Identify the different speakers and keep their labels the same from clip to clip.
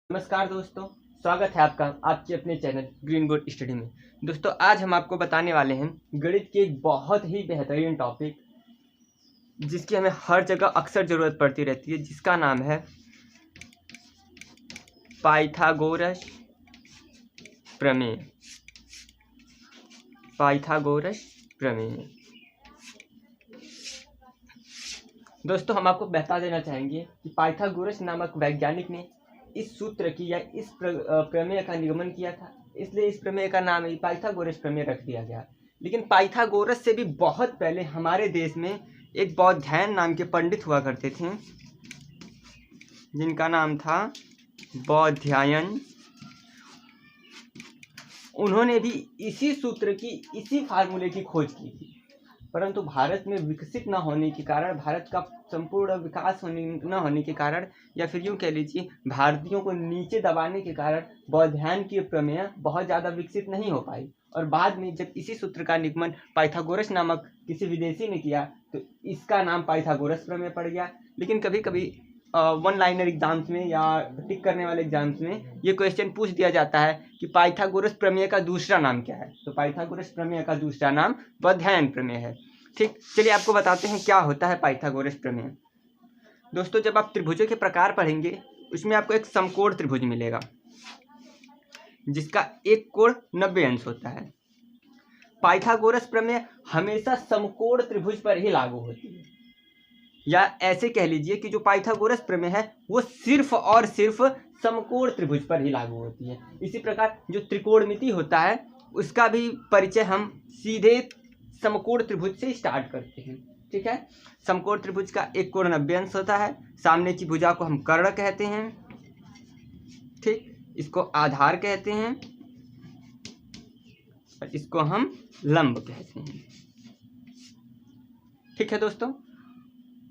Speaker 1: नमस्कार दोस्तों, स्वागत है आपका आपके अपने चैनल ग्रीन बोर्ड स्टडी में। दोस्तों, आज हम आपको बताने वाले हैं गणित के एक बहुत ही बेहतरीन टॉपिक, जिसकी हमें हर जगह अक्सर ज़रूरत पड़ती रहती है, जिसका नाम है पाइथागोरस प्रमेय। पाइथागोरस प्रमेय। दोस्तों, हम आपको बता देना चाहेंगे कि पाइथागोरस नामक वैज्ञानिक ने इस सूत्र की या इस प्रमेय का निगमन किया था, इसलिए इस प्रमेय का नाम ही पाइथागोरस प्रमेय रख दिया गया। लेकिन पाइथागोरस से भी बहुत पहले हमारे देश में एक बौधायन नाम के पंडित हुआ करते थे, जिनका नाम था बौधायन। उन्होंने भी इसी सूत्र की, इसी फार्मूले की खोज की थी, परंतु भारत में विकसित न होने के कारण, भारत का संपूर्ण विकास न होने के कारण, या फिर यूँ कह लीजिए भारतीयों को नीचे दबाने के कारण बौधायन की प्रमेय बहुत ज़्यादा विकसित नहीं हो पाई। और बाद में जब इसी सूत्र का निगमन पाइथागोरस नामक किसी विदेशी ने किया तो इसका नाम पाइथागोरस प्रमेय पड़ गया। लेकिन कभी कभी वन लाइनर एग्जाम्स में या टिक करने वाले एग्जाम्स में ये क्वेश्चन पूछ दिया जाता है कि पाइथागोरस प्रमेय का दूसरा नाम क्या है। तो पाइथागोरस प्रमेय का दूसरा नाम बौधायन प्रमेय है। ठीक, चलिए आपको बताते हैं क्या होता है पाइथागोरस प्रमेय। दोस्तों, जब आप त्रिभुजों के प्रकार पढ़ेंगे उसमें आपको एक समकोण त्रिभुज मिलेगा, जिसका एक कोण 90 अंश होता है। पाइथागोरस प्रमेय हमेशा समकोण त्रिभुज पर ही लागू होती है, या ऐसे कह लीजिए कि जो पाइथागोरस प्रमेय है वो सिर्फ और सिर्फ समकोण त्रिभुज पर ही लागू होती है। इसी प्रकार जो त्रिकोणमिति होता है उसका भी परिचय हम सीधे समकोण त्रिभुज से स्टार्ट करते हैं। ठीक है, समकोण त्रिभुज का एक कोण 90 अंश होता है। सामने की भुजा को हम कर्ण कहते हैं। ठीक, इसको आधार कहते हैं और इसको हम लंब कहते हैं। ठीक है दोस्तों,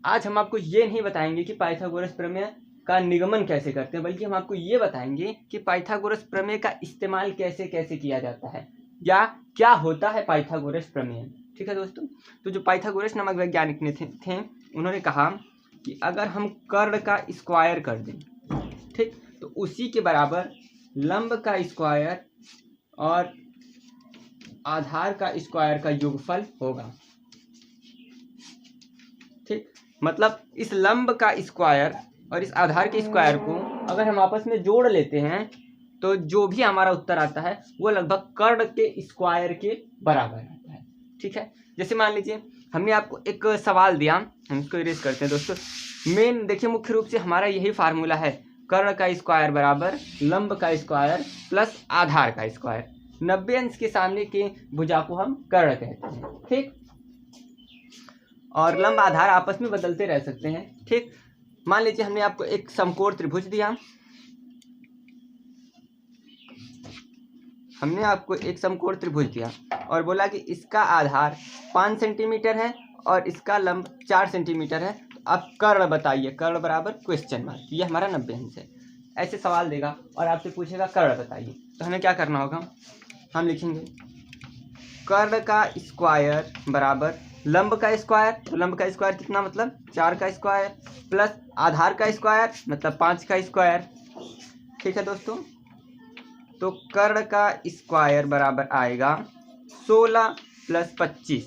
Speaker 1: आज हम आपको ये नहीं बताएंगे कि पाइथागोरस प्रमेय का निगमन कैसे करते हैं, बल्कि हम आपको ये बताएंगे कि पाइथागोरस प्रमेय का इस्तेमाल कैसे कैसे किया जाता है, या क्या होता है पाइथागोरस प्रमेय। ठीक है दोस्तों, तो जो पाइथागोरस नामक वैज्ञानिक ने थे उन्होंने कहा कि अगर हम कर्ण का स्क्वायर कर दें, ठीक, तो उसी के बराबर लंब का स्क्वायर और आधार का स्क्वायर का योगफल होगा। ठीक, मतलब इस लंब का स्क्वायर और इस आधार के स्क्वायर को अगर हम आपस में जोड़ लेते हैं तो जो भी हमारा उत्तर आता है वो लगभग कर्ण के स्क्वायर के बराबर आता है। ठीक है, जैसे मान लीजिए हमने आपको एक सवाल दिया, हम इसको इरेज करते हैं दोस्तों। मेन देखिए, मुख्य रूप से हमारा यही फार्मूला है, कर्ण का स्क्वायर बराबर लंब का स्क्वायर प्लस आधार का स्क्वायर। 90 अंश के सामने के भुजा को हम कर्ण कहते हैं। ठीक, और लंब आधार आपस में बदलते रह सकते हैं। ठीक, मान लीजिए हमने आपको एक समकोण त्रिभुज दिया, हमने आपको एक समकोण त्रिभुज दिया और बोला कि इसका आधार 5 सेंटीमीटर है और इसका लंब 4 सेंटीमीटर है, तो आप कर्ण बताइए, कर्ण बराबर क्वेश्चन मार्क। ये हमारा 90 अंश है। ऐसे सवाल देगा और आपसे पूछेगा कर्ण बताइए, तो हमें क्या करना होगा, हम लिखेंगे कर्ण का स्क्वायर बराबर लंब का स्क्वायर। तो लंब का स्क्वायर कितना, मतलब 4 का स्क्वायर, प्लस आधार का स्क्वायर मतलब 5 का स्क्वायर। ठीक है दोस्तों, तो कर्ण का स्क्वायर बराबर आएगा 16 प्लस 25।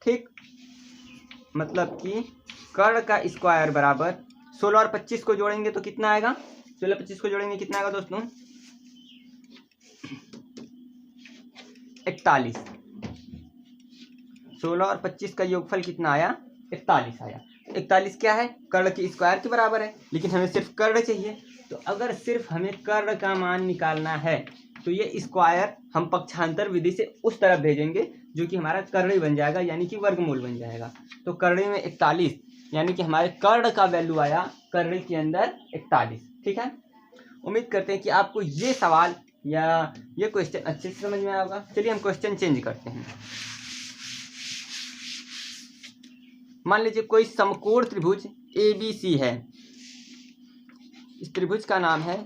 Speaker 1: ठीक, मतलब कि कर्ण का स्क्वायर बराबर 16 और 25 को जोड़ेंगे तो कितना आएगा, 16 25 को जोड़ेंगे कितना आएगा दोस्तों, 41। 16 और 25 का योगफल कितना आया, 41 आया। 41 क्या है, कर्ण के स्क्वायर के बराबर है, लेकिन हमें सिर्फ कर्ण चाहिए। तो अगर सिर्फ हमें कर्ण का मान निकालना है तो ये स्क्वायर हम पक्षांतर विधि से उस तरफ भेजेंगे जो कि हमारा कर्णी बन जाएगा, यानी कि वर्गमूल बन जाएगा। तो कर्णी में 41, यानी कि हमारे कर्ण का वैल्यू आया कर्णी के अंदर 41। ठीक है, उम्मीद करते हैं कि आपको ये सवाल या ये क्वेश्चन अच्छे से समझ में आया होगा। चलिए हम क्वेश्चन चेंज करते हैं। मान लीजिए कोई समकोण त्रिभुज ABC है, इस त्रिभुज का नाम है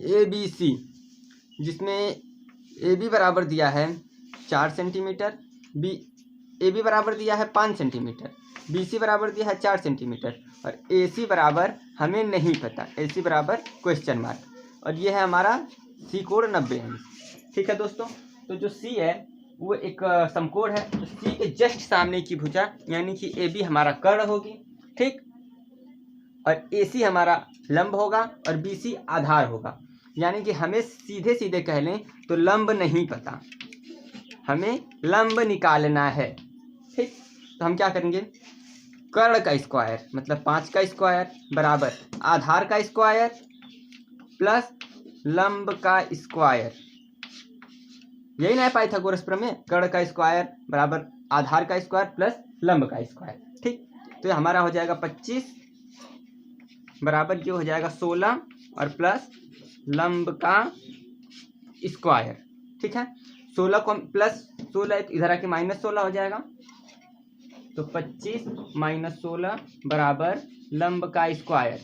Speaker 1: ABC, जिसमें AB बराबर दिया है 4 सेंटीमीटर, AB बराबर दिया है 5 सेंटीमीटर, BC बराबर दिया है 4 सेंटीमीटर और AC बराबर हमें नहीं पता, AC बराबर क्वेश्चन मार्क। और ये है हमारा सी कोण 90 अंश। ठीक है दोस्तों, तो जो सी है वो एक समकोण है, तो सी के जस्ट सामने की भुजा यानी कि ए बी हमारा कर्ण होगी। ठीक, और ए सी हमारा लंब होगा और बी सी आधार होगा। यानी कि हमें सीधे सीधे कह लें तो लंब नहीं पता, हमें लंब निकालना है। ठीक, तो हम क्या करेंगे, कर्ण का स्क्वायर मतलब 5 का स्क्वायर बराबर आधार का स्क्वायर प्लस लंब का स्क्वायर। यही ना है पाइथागोरस प्रमेय, कर्ण का स्क्वायर बराबर आधार का स्क्वायर प्लस लंब का स्क्वायर। ठीक, तो हमारा हो जाएगा 25 बराबर जो हो जाएगा 16 और प्लस लंब का स्क्वायर। ठीक है, 16 को प्लस 16 इधर आके -16 हो जाएगा, तो 25 - 16 बराबर लंब का स्क्वायर।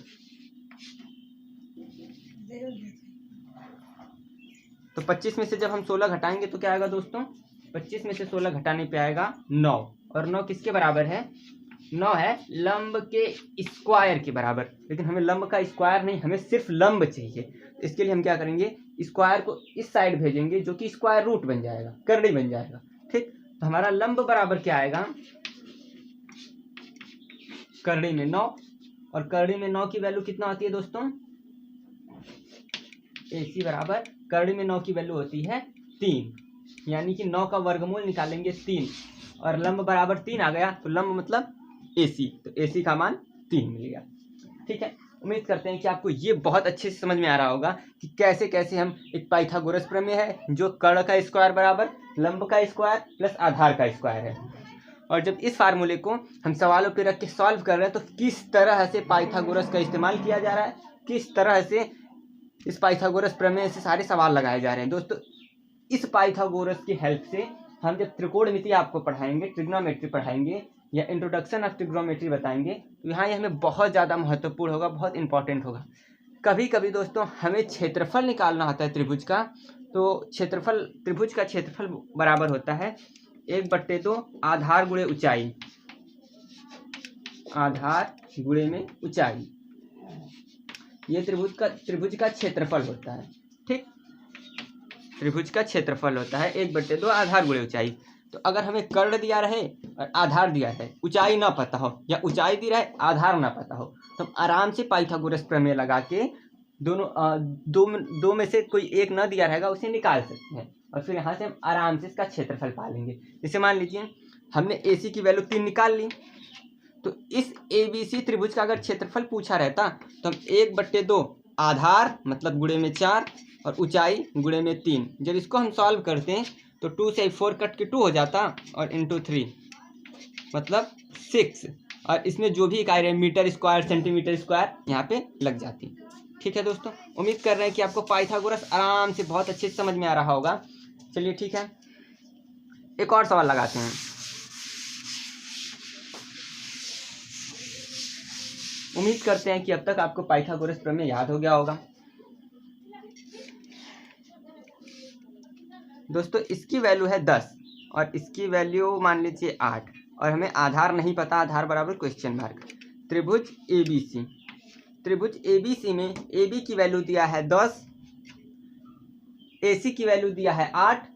Speaker 1: तो 25 में से जब हम 16 घटाएंगे तो क्या आएगा दोस्तों, 25 में से 16 घटाने पे आएगा 9, और 9 किसके बराबर है, 9 है लंब के स्क्वायर के बराबर। लेकिन हमें लंब का स्क्वायर नहीं, हमें सिर्फ लंब चाहिए। इसके लिए हम क्या करेंगे, स्क्वायर को इस साइड भेजेंगे जो कि स्क्वायर रूट बन जाएगा, करड़ी बन जाएगा। ठीक, तो हमारा लंब बराबर क्या आएगा, करड़ी में 9, और करड़ी में 9 की वैल्यू कितना होती है दोस्तों, AC बराबर करड़ी में 9 की वैल्यू होती है 3, यानी कि 9 का वर्गमूल निकालेंगे 3, और लंब बराबर 3 आ गया, तो लंब मतलब AC, तो AC का मान 3 मिल गया। ठीक है, उम्मीद करते हैं कि आपको ये बहुत अच्छे से समझ में आ रहा होगा कि कैसे कैसे हम एक पाइथागोरस प्रमेय है जो कर्ण का स्क्वायर बराबर लंब का स्क्वायर प्लस आधार का स्क्वायर है, और जब इस फार्मूले को हम सवालों पे रख के सॉल्व कर रहे हैं तो किस तरह से पाइथागोरस का इस्तेमाल किया जा रहा है, किस तरह से इस पाइथागोरस प्रमेय से सारे सवाल लगाए जा रहे हैं। दोस्तों, इस पाइथागोरस की हेल्प से हम जब त्रिकोणमिति आपको पढ़ाएंगे, ट्रिग्नोमेट्री पढ़ाएंगे या इंट्रोडक्शन ऑफ ट्रिग्नोमेट्री बताएंगे, तो यहाँ ये हमें बहुत ज़्यादा महत्वपूर्ण होगा, बहुत इंपॉर्टेंट होगा। कभी कभी दोस्तों हमें क्षेत्रफल निकालना होता है त्रिभुज का, तो क्षेत्रफल, त्रिभुज का क्षेत्रफल बराबर होता है 1/2 आधार गुणे ऊंचाई, आधार गुणे में ऊंचाई, ये त्रिभुज का क्षेत्रफल होता है। ठीक, त्रिभुज का क्षेत्रफल होता है 1/2 आधार गुणे ऊंचाई। तो अगर हमें कर्ण दिया रहे और आधार दिया है, ऊंचाई ना पता हो, या ऊंचाई दी रहे आधार ना पता हो, तो हम आराम से पाइथागोरस प्रमेय लगा के दो में से कोई एक न दिया रहेगा उसे निकाल सकते हैं, और फिर यहाँ से हम आराम से इसका क्षेत्रफल पा लेंगे। जैसे मान लीजिए हमने AC की वैल्यू 3 निकाल ली, तो इस ABC त्रिभुज का अगर क्षेत्रफल पूछा रहता तो हम 1/2 आधार मतलब गुणे में 4 और ऊंचाई गुणे में 3, जब इसको हम सॉल्व करते हैं तो 2 से 4 कट के 2 हो जाता और इंटू 3 मतलब 6, और इसमें जो भी इकाई रहे मीटर स्क्वायर सेंटीमीटर स्क्वायर यहाँ पे लग जाती। ठीक है दोस्तों, उम्मीद कर रहे हैं कि आपको पाइथागोरस आराम से बहुत अच्छे से समझ में आ रहा होगा। चलिए ठीक है, एक और सवाल लगाते हैं। उम्मीद करते हैं कि अब तक आपको पाइथागोरस प्रमेय याद हो गया होगा। दोस्तों, इसकी वैल्यू है 10 और इसकी वैल्यू मान लीजिए 8, और हमें आधार नहीं पता, आधार बराबर क्वेश्चन मार्क। त्रिभुज ABC, त्रिभुज ABC में AB की वैल्यू दिया है 10, AC की वैल्यू दिया है 8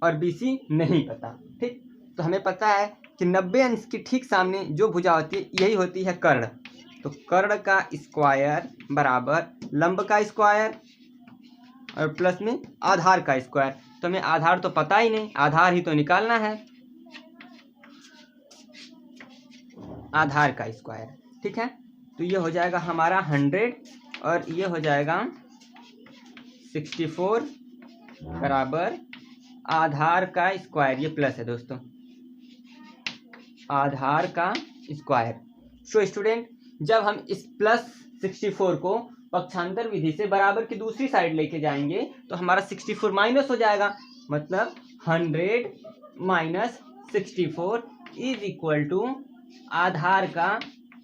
Speaker 1: और BC नहीं पता। ठीक, तो हमें पता है कि 90 अंश के ठीक सामने जो भुजा होती है यही होती है कर्ण, तो कर्ण का स्क्वायर बराबर लंब का स्क्वायर और प्लस में आधार का स्क्वायर। तो हमें आधार तो पता ही नहीं, आधार ही तो निकालना है, आधार का स्क्वायर। ठीक है, तो ये हो जाएगा हमारा 100 और ये हो जाएगा 64 बराबर आधार का स्क्वायर, ये प्लस है दोस्तों, आधार का स्क्वायर। सो स्टूडेंट, जब हम इस प्लस 64 को पक्षांतर विधि से बराबर की दूसरी साइड लेके जाएंगे तो हमारा 64 माइनस हो जाएगा, मतलब 100 माइनस 64 इज इक्वल टू आधार का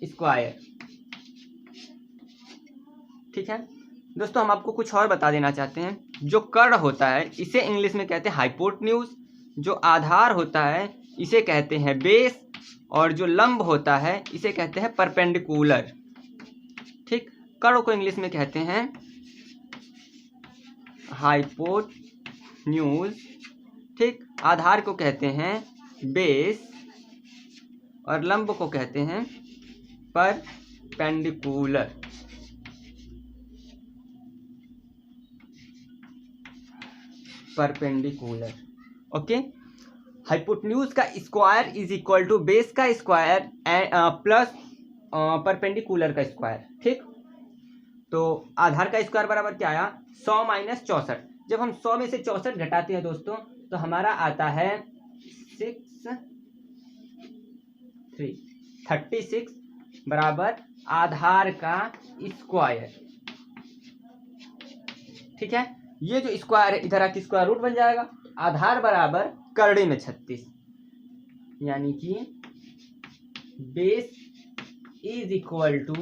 Speaker 1: स्क्वायर। ठीक है दोस्तों, हम आपको कुछ और बता देना चाहते हैं। जो कर्ण होता है इसे इंग्लिश में कहते हैं हाइपोटेन्यूज, जो आधार होता है इसे कहते हैं बेस, और जो लंब होता है इसे कहते हैं परपेंडिकुलर। ठीक, कर्ण को इंग्लिश में कहते हैं हाइपोटेन्यूज, ठीक, आधार को कहते हैं बेस और लंब को कहते हैं परपेंडिकुलर। Perpendicular, okay. हाइपोटेन्यूज का square is equal to base का स्क्वायर प्लस परपेंडिकुलर का स्क्वायर, ठीक। तो आधार का स्क्वायर बराबर क्या आया, 100 माइनस 64। जब हम 100 में से 64 घटाते हैं दोस्तों तो हमारा आता है 36 बराबर आधार का स्क्वायर, ठीक है। ये जो स्क्वायर है इधर आके स्क्वायर रूट बन जाएगा। आधार बराबर करड़े में 36, यानी कि base is equal to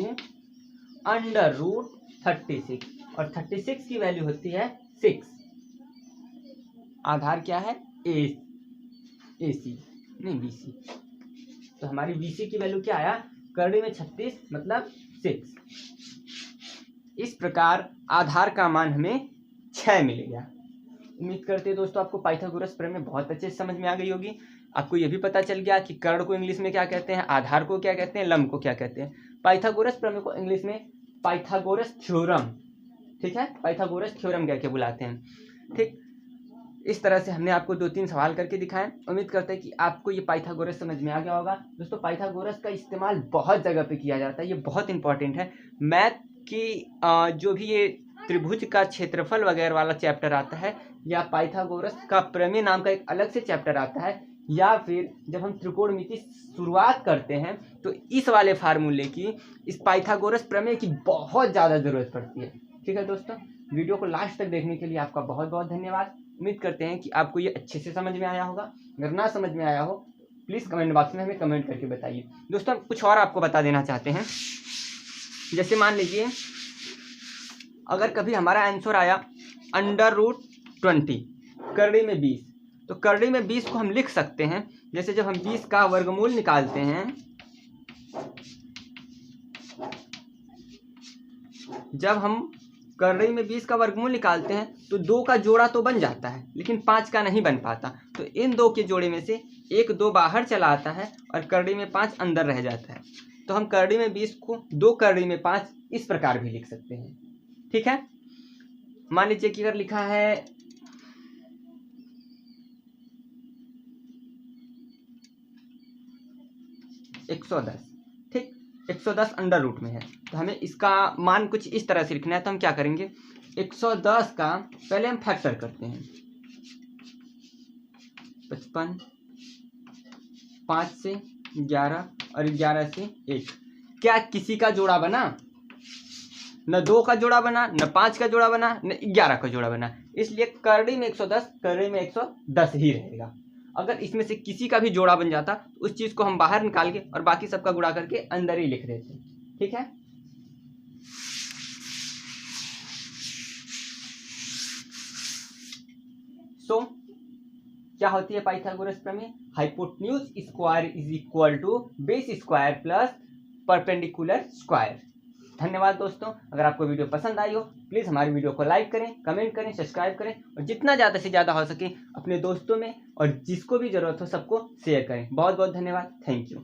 Speaker 1: under root 36 और 36 की वैल्यू होती है 6। आधार क्या है, AC नहीं BC। तो हमारी BC की वैल्यू क्या आया, करड़े में 36 मतलब 6। इस प्रकार आधार का मान हमें 6 मिल गया। उम्मीद करते हैं दोस्तों आपको पाइथागोरस प्रमेय बहुत अच्छे से समझ में आ गई होगी। आपको यह भी पता चल गया कि कर्ण को इंग्लिश में क्या कहते हैं, आधार को क्या कहते हैं, लंब को क्या कहते हैं। पाइथागोरस प्रमेय को इंग्लिश में पाइथागोरस थ्योरम, ठीक है, पाइथागोरस थ्योरम कह के बुलाते हैं, ठीक। इस तरह से हमने आपको 2-3 सवाल करके दिखाए। उम्मीद करते हैं कि आपको ये पाइथागोरस समझ में आ गया होगा। दोस्तों पाइथागोरस का इस्तेमाल बहुत जगह पे किया जाता है, ये बहुत इंपॉर्टेंट है। मैथ की जो भी ये त्रिभुज का क्षेत्रफल वगैरह वाला चैप्टर आता है, या पाइथागोरस का प्रमेय नाम का एक अलग से चैप्टर आता है, या फिर जब हम त्रिकोणमिति शुरुआत करते हैं तो इस वाले फार्मूले की, इस पाइथागोरस प्रमेय की बहुत ज़्यादा ज़रूरत पड़ती है, ठीक है दोस्तों। वीडियो को लास्ट तक देखने के लिए आपका बहुत बहुत धन्यवाद। उम्मीद करते हैं कि आपको ये अच्छे से समझ में आया होगा। अगर ना समझ में आया हो प्लीज़ कमेंट बॉक्स में हमें कमेंट करके बताइए। दोस्तों कुछ और आपको बता देना चाहते हैं, जैसे मान लीजिए अगर कभी हमारा आंसर आया अंडर रूट 20 करड़ी में 20, तो करड़ी में 20 को हम लिख सकते हैं, जैसे जब हम 20 का वर्गमूल निकालते हैं, जब हम करड़ी में 20 का वर्गमूल निकालते हैं तो 2 का जोड़ा तो बन जाता है लेकिन 5 का नहीं बन पाता। तो इन 2 के जोड़े में से 1 2 बाहर चला आता है और करड़ी में 5 अंदर रह जाता है। तो हम करड़ी में 20 को 2 करड़ी में 5 इस प्रकार भी लिख सकते हैं, ठीक है। मान लीजिए कि अगर लिखा है 110, ठीक, 110 अंडर रूट में है, तो हमें इसका मान कुछ इस तरह से लिखना है। तो हम क्या करेंगे, 110 का पहले हम फैक्टर करते हैं, 55, 5 से 11 और 11 से 1। क्या किसी का जोड़ा बना, न 2 का जोड़ा बना, न 5 का जोड़ा बना, न 11 का जोड़ा बना, इसलिए करड़ी में 110 करड़ी में 110 ही रहेगा। अगर इसमें से किसी का भी जोड़ा बन जाता तो उस चीज को हम बाहर निकाल के और बाकी सबका गुणा करके अंदर ही लिख देते, ठीक है। सो क्या होती है पाइथागोरस प्रमेय, hypotenuse square is equal to base square plus perpendicular square. धन्यवाद दोस्तों। अगर आपको वीडियो पसंद आई हो प्लीज़ हमारी वीडियो को लाइक करें, कमेंट करें, सब्सक्राइब करें और जितना ज़्यादा से ज़्यादा हो सके अपने दोस्तों में और जिसको भी ज़रूरत हो सबको शेयर करें। बहुत बहुत धन्यवाद, थैंक यू।